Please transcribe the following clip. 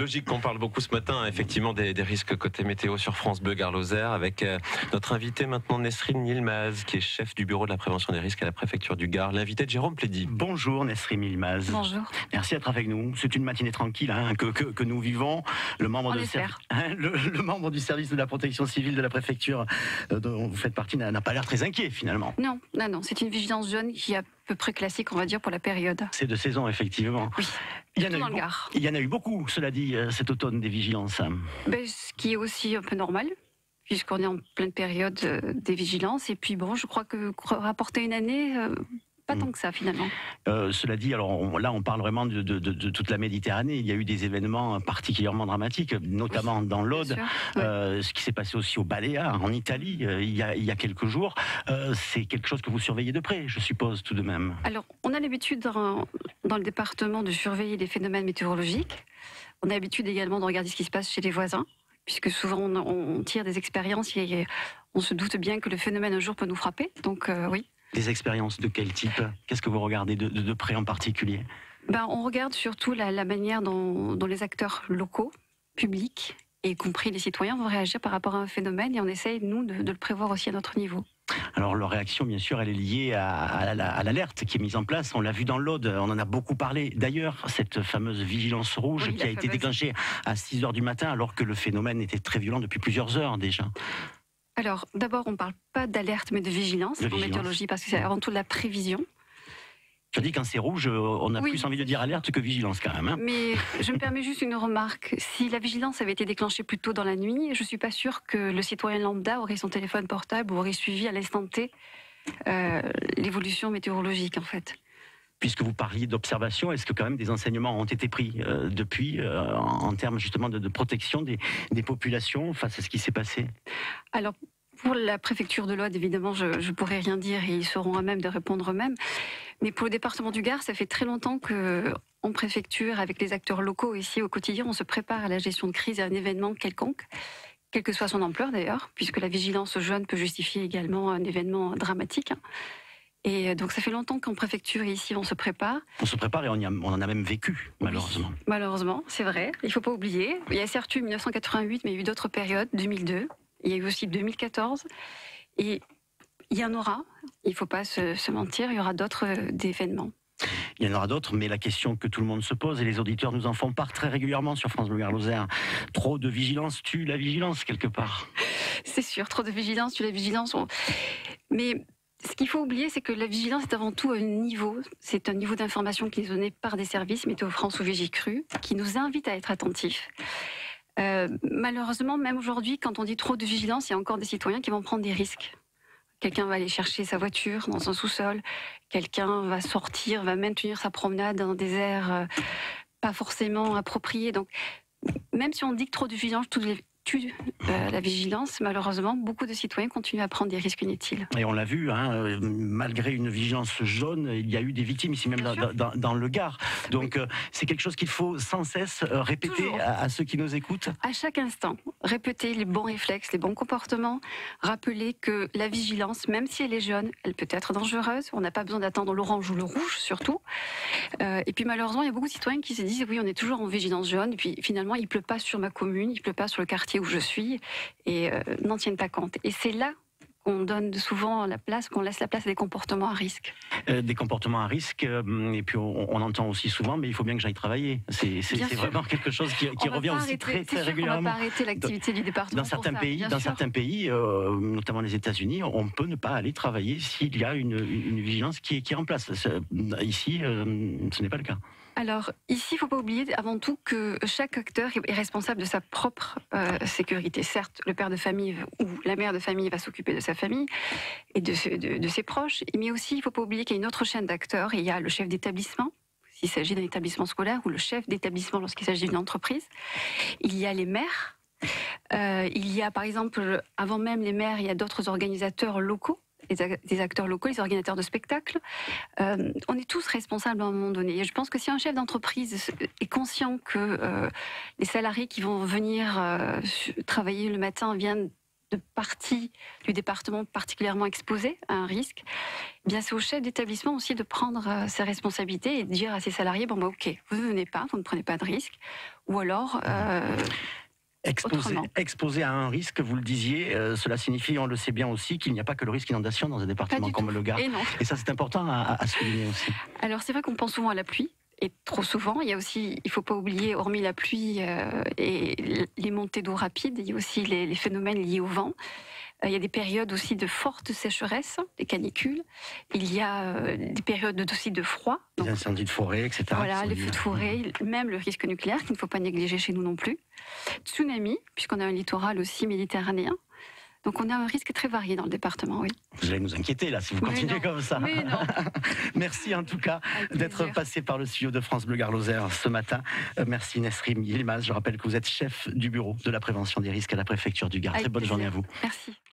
Logique qu'on parle beaucoup ce matin, effectivement, des risques côté météo sur France Bleu Gard-Lozère, avec notre invité maintenant, Nesrine Yilmaz, qui est chef du bureau de la prévention des risques à la préfecture du Gard, l'invité de Jérôme Plédy. Bonjour Nesrine Yilmaz. Bonjour. Merci d'être avec nous. C'est une matinée tranquille que nous vivons. Le membre, le membre du service de la protection civile de la préfecture dont vous faites partie n'a pas l'air très inquiet finalement. Non, c'est une vigilance jaune qui est à peu près classique, on va dire, pour la période. C'est de saison, effectivement. Oui. Il y en a eu beaucoup, cela dit, cet automne, des vigilances. Ce qui est aussi un peu normal, puisqu'on est en pleine période des vigilances. Et puis bon, je crois que rapporter une année, pas tant que ça finalement. Cela dit, alors là on parle vraiment de toute la Méditerranée. Il y a eu des événements particulièrement dramatiques, notamment dans l'Aude, ce qui s'est passé aussi aux Baléares, en Italie, il y a quelques jours. C'est quelque chose que vous surveillez de près, je suppose, tout de même. Alors, on a l'habitude dans le département de surveiller les phénomènes météorologiques. On a l'habitude également de regarder ce qui se passe chez les voisins, puisque souvent on tire des expériences et on se doute bien que le phénomène un jour peut nous frapper. Donc oui. Des expériences de quel type? Qu'est-ce que vous regardez de près en particulier? On regarde surtout la manière dont les acteurs locaux, publics, y compris les citoyens, vont réagir par rapport à un phénomène, et on essaye, nous, de le prévoir aussi à notre niveau. Alors leur réaction, bien sûr, elle est liée à l'alerte qui est mise en place. On l'a vu dans l'Aude, on en a beaucoup parlé. D'ailleurs, cette fameuse vigilance rouge qui a été déclenchée à 6h du matin, alors que le phénomène était très violent depuis plusieurs heures déjà. Alors, d'abord, on ne parle pas d'alerte, mais de vigilance en météorologie, parce que c'est avant tout de la prévision. Je dis quand c'est rouge, on a plus envie de dire alerte que vigilance quand même. Mais je me permets juste une remarque. Si la vigilance avait été déclenchée plus tôt dans la nuit, je ne suis pas sûre que le citoyen lambda aurait son téléphone portable ou aurait suivi à l'instant T l'évolution météorologique en fait. Puisque vous parliez d'observation, est-ce que quand même des enseignements ont été pris depuis en termes justement de protection des populations face à ce qui s'est passé? Alors, pour la préfecture de l'Aude, évidemment, je ne pourrais rien dire et ils seront à même de répondre eux-mêmes. Mais pour le département du Gard, ça fait très longtemps qu'en préfecture, avec les acteurs locaux ici au quotidien, on se prépare à la gestion de crise, à un événement quelconque, quelle que soit son ampleur d'ailleurs, puisque la vigilance jaune peut justifier également un événement dramatique. Et donc ça fait longtemps qu'en préfecture et ici on se prépare. On se prépare et on en a même vécu, malheureusement. Oui, malheureusement, c'est vrai. Il ne faut pas oublier. Il y a certes eu 1988, mais il y a eu d'autres périodes, 2002. Il y a eu aussi 2014. Et il y en aura, il ne faut pas se mentir, il y aura d'autres événements. Il y en aura d'autres, mais la question que tout le monde se pose, et les auditeurs nous en font part très régulièrement sur France Bleu Gard-Lozère, trop de vigilance tue la vigilance quelque part. C'est sûr, trop de vigilance tue la vigilance. Mais ce qu'il faut oublier, c'est que la vigilance est avant tout un niveau. C'est un niveau d'information qui est donné par des services, Météo France ou Vigicru, qui nous invite à être attentifs. Malheureusement, même aujourd'hui, quand on dit trop de vigilance, il y a encore des citoyens qui vont prendre des risques. Quelqu'un va aller chercher sa voiture dans un sous-sol, quelqu'un va sortir, va maintenir sa promenade dans des aires pas forcément appropriées. Donc, même si on dit que trop de vigilance tue la vigilance, malheureusement, beaucoup de citoyens continuent à prendre des risques inutiles. Et on l'a vu, malgré une vigilance jaune, il y a eu des victimes ici même dans le Gard. Donc c'est quelque chose qu'il faut sans cesse répéter à ceux qui nous écoutent. À chaque instant, répéter les bons réflexes, les bons comportements, rappeler que la vigilance, même si elle est jaune, elle peut être dangereuse. On n'a pas besoin d'attendre l'orange ou le rouge surtout. Et puis malheureusement, il y a beaucoup de citoyens qui se disent oui, on est toujours en vigilance jaune, et puis finalement il pleut pas sur ma commune, il pleut pas sur le quartier où je suis, et n'en tiennent pas compte. Et c'est là qu'on donne souvent la place, qu'on laisse la place à des comportements à risque. Des comportements à risque, et puis on entend aussi souvent, mais il faut bien que j'aille travailler. C'est vraiment quelque chose qui revient aussi très régulièrement. On ne va pas arrêter l'activité du département. Dans certains pays, notamment les États-Unis, on peut ne pas aller travailler s'il y a une vigilance qui est en place. Ici, ce n'est pas le cas. Alors, ici, il ne faut pas oublier avant tout que chaque acteur est responsable de sa propre sécurité. Certes, le père de famille ou la mère de famille va s'occuper de sa famille et de ses proches, mais aussi, il ne faut pas oublier qu'il y a une autre chaîne d'acteurs. Il y a le chef d'établissement, s'il s'agit d'un établissement scolaire, ou le chef d'établissement lorsqu'il s'agit d'une entreprise. Il y a les maires. Il y a, par exemple, avant même les maires, il y a d'autres organisateurs locaux, des acteurs locaux, les organisateurs de spectacles. On est tous responsables à un moment donné. Et je pense que si un chef d'entreprise est conscient que les salariés qui vont venir travailler le matin viennent de partie du département particulièrement exposée à un risque, eh bien c'est au chef d'établissement aussi de prendre ses responsabilités et de dire à ses salariés, bon bah ok, vous ne venez pas, vous ne prenez pas de risque, ou alors... Exposé à un risque, vous le disiez, cela signifie, on le sait bien aussi, qu'il n'y a pas que le risque inondation dans un département comme le Gard. Et ça, c'est important à souligner aussi. Alors, c'est vrai qu'on pense souvent à la pluie. Et trop souvent, il y a aussi, il ne faut pas oublier, hormis la pluie et les montées d'eau rapides, il y a aussi les phénomènes liés au vent. Il y a des périodes aussi de forte sécheresse, des canicules. Il y a des périodes aussi de froid. Les incendies de forêt, etc. Voilà, les feux de forêt, même le risque nucléaire qu'il ne faut pas négliger chez nous non plus. Tsunami, puisqu'on a un littoral aussi méditerranéen. Donc on a un risque très varié dans le département, oui. Vous allez nous inquiéter là si vous continuez comme ça. Mais non. Merci en tout cas d'être passé par le studio de France Bleu Gard Lozère ce matin. Merci Nesrine Yilmaz. Je rappelle que vous êtes chef du bureau de la prévention des risques à la préfecture du Gard. Très bonne journée à vous. Merci.